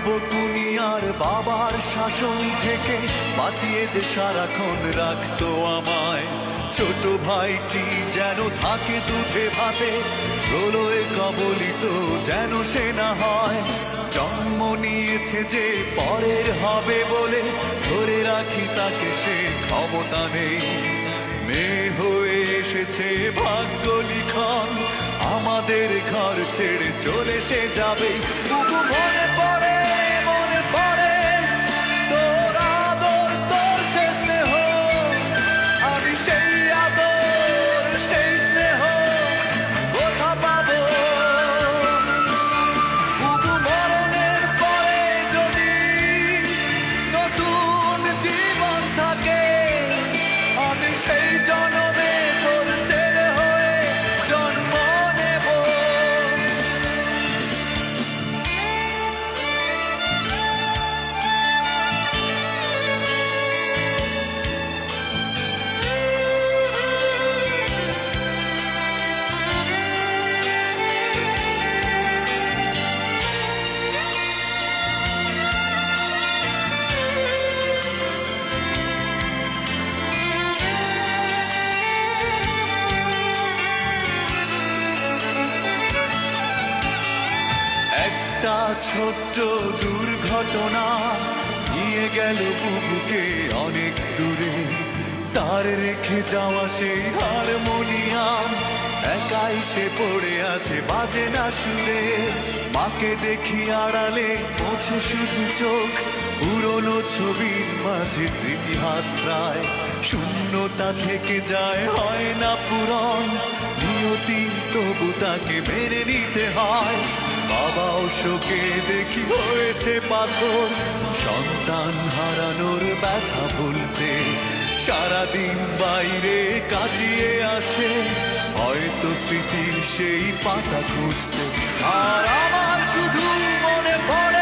বকুনি আর বাবার শাসন থেকে বাঁচিয়ে যে সারাক্ষণ রাখতো আমায়। ছোট ভাইটি যেন থাকে দুধে ভাতে, প্রলয়ে কবলিত যেন সে না হয়। জন্ম নিয়েছে যে পরের হবে বলে, ধরে রাখি তাকে সে ক্ষমতা নেই। মেয়ে হয়ে এসেছে ভাগ্য লিখন, আমাদের ঘর ছেড়ে চলে সে যাবে। বুবু মনে পড়ে, মনে পড়ে তোর আদর, তোর সে স্নেহ। আমি সেই আদর, সেই স্নেহ কোথা পাবো? বুবু মরণের পরে যদি নতুন জীবন থাকে, আমি সেই জনমে তোর ছেলে হয়ে জন্ম নেব। একটা ছোট্ট দুর্ঘটনা নিয়ে গেল বুবুকে অনেক দূরে। তার রেখে যাওয়া সেই হারমোনিয়াম একাই সে পড়ে আছে, বাজে না সুরে। মাকে দেখি আড়ালে মোছে শুধু চোখ, পুরনো ছবির মাঝে স্মৃতি হাত প্রায়। শূন্যতা থেকে যায়, হয় না পূরণ, নিয়তি তবু তাকে মেনে নিতে হয়। বাবাও শোকে দেখি হয়েছে পাথর, সন্তান হারানোর ব্যথা ভুলতে সারাদিন বাইরে কাটিয়ে আসে, হয়তো স্মৃতির সেই পাতা খুঁজতে। আর আমার শুধু মনে পড়ে